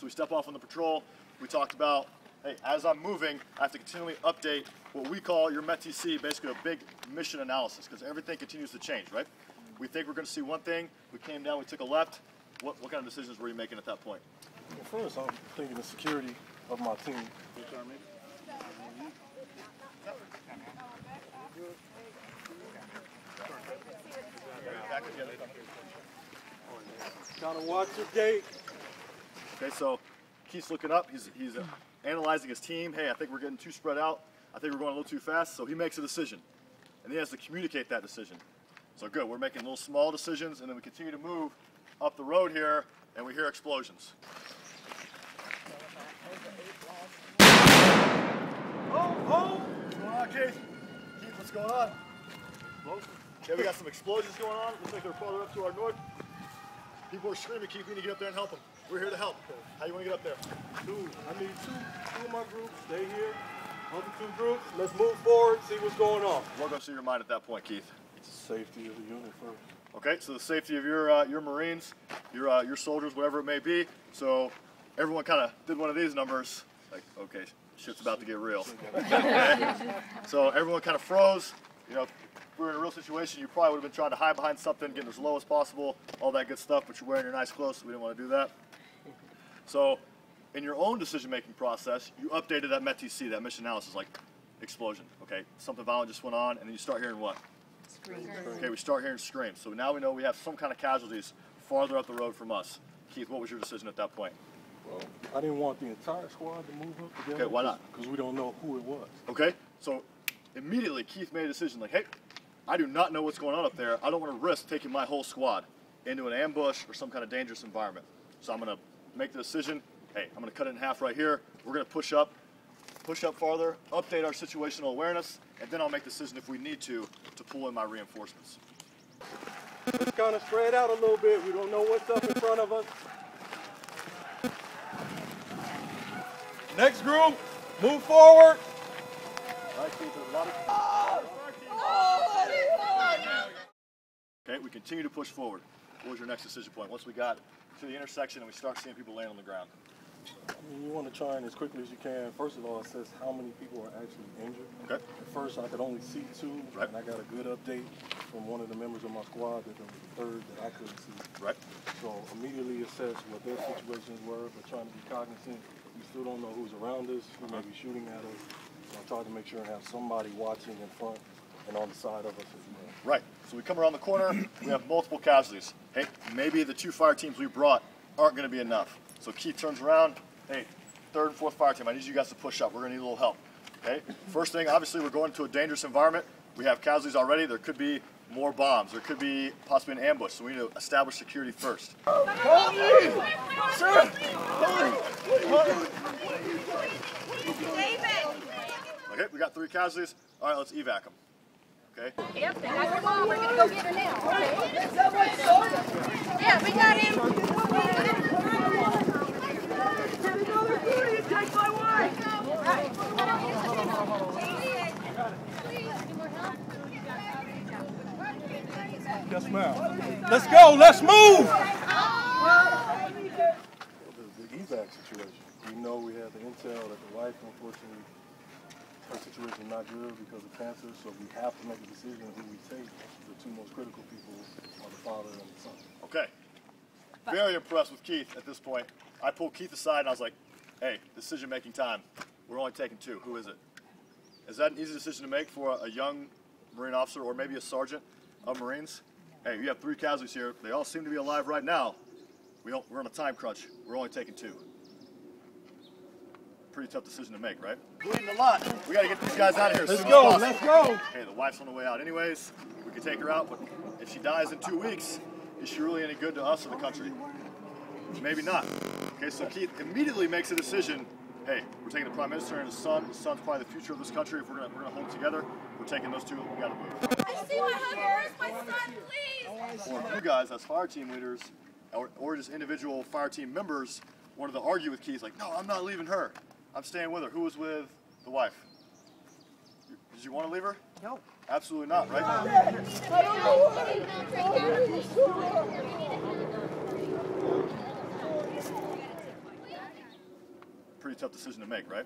So we step off on the patrol. We talked about, hey, as I'm moving, I have to continually update what we call your METC, basically a big mission analysis, because everything continues to change, right? We think we're going to see one thing. We came down, we took a left. What kind of decisions were you making at that point? Well, first, I'm thinking the security of my team. Gotta watch your gait. Okay, so Keith's looking up. He's analyzing his team. Hey, I think we're getting too spread out. I think we're going a little too fast. So he makes a decision, and he has to communicate that decision. So good, we're making little small decisions, and then we continue to move up the road here, and we hear explosions. Oh! What's going on, Keith? Keith, what's going on? Okay, we got some explosions going on. Looks like they're farther up to our north. People are screaming, Keith, we need to get up there and help them. We're here to help. How do you want to get up there? I need two of my groups. Stay here. Other two groups, let's move forward, see what's going on. What goes through your mind at that point, Keith? Safety of the unit first. Okay, so the safety of your Marines, your soldiers, whatever it may be. So everyone kind of did one of these numbers, like, okay, shit's about to get real. Okay? So everyone kind of froze. You know, if we were in a real situation, you probably would have been trying to hide behind something, getting as low as possible, all that good stuff, but you're wearing your nice clothes, so we didn't want to do that. So in your own decision-making process, you updated that METC, that mission analysis, like explosion, okay? Something violent just went on, and then you start hearing what? Screams. Okay, we start hearing screams. So now we know we have some kind of casualties farther up the road from us. Keith, what was your decision at that point? Well, I didn't want the entire squad to move up together. Okay, why not? Because we don't know who it was. Okay, so immediately Keith made a decision like, hey, I do not know what's going on up there. I don't want to risk taking my whole squad into an ambush or some kind of dangerous environment. So I'm going to make the decision, hey, I'm going to cut it in half right here. We're going to push up farther, update our situational awareness, and then I'll make the decision if we need to pull in my reinforcements. Let's kind of spread out a little bit. We don't know what's up in front of us. Next group, move forward. All right, Keith, there's a lot of... Okay, we continue to push forward. What was your next decision point? Once we got to the intersection and we start seeing people laying on the ground. I mean, you want to try and as quickly as you can. First of all, assess how many people are actually injured. Okay. At first, I could only see two, right. And I got a good update from one of the members of my squad that there was a third that I couldn't see. Right. So immediately assess what their situations were, but trying to be cognizant. We still don't know who's around us, who may be shooting at us. So I try to make sure and have somebody watching in front and on the side of us as well. Right. So we come around the corner, we have multiple casualties. Hey, maybe the two fire teams we brought aren't going to be enough. So Keith turns around, hey, third and fourth fire team, I need you guys to push up. We're going to need a little help. Okay? First thing, obviously, we're going to a dangerous environment. We have casualties already. There could be more bombs. There could be possibly an ambush. So we need to establish security first. Hold me! Sir! Okay, we got 3 casualties. All right, let's evac them. Okay? Yep, they got your mom. We're going to go get her now. Okay. Yeah, we got him. Take my wife! Yes, ma'am. Let's go. Let's move. The evac situation. We know we have the intel that the wife, unfortunately, her situation is not good because of cancer, so we have to make a decision who we take. The 2 most critical people are the father and the son. Okay. Very impressed with Keith at this point. I pulled Keith aside and I was like, hey, decision-making time. We're only taking 2. Who is it? Is that an easy decision to make for a young Marine officer or maybe a sergeant of Marines? Hey, you have 3 casualties here. They all seem to be alive right now. We're on a time crunch. We're only taking 2. Pretty tough decision to make, right? Bleeding a lot. We got to get these guys out of here as soon as possible. Let's go. Hey, the wife's on the way out anyways. We can take her out, but if she dies in 2 weeks, is she really any good to us or the country? Maybe not. Okay, so Keith immediately makes a decision. Hey, we're taking the Prime Minister and his son. His son's probably the future of this country. If we're gonna hold together, we're taking those 2. We gotta move. I see my husband. Where's my son, please? Or you guys, as fire team leaders, or just individual fire team members, wanted to argue with Keith, like, no, I'm not leaving her. I'm staying with her. Who was with the wife? Did you want to leave her? No. Absolutely not, right? pretty tough decision to make, right?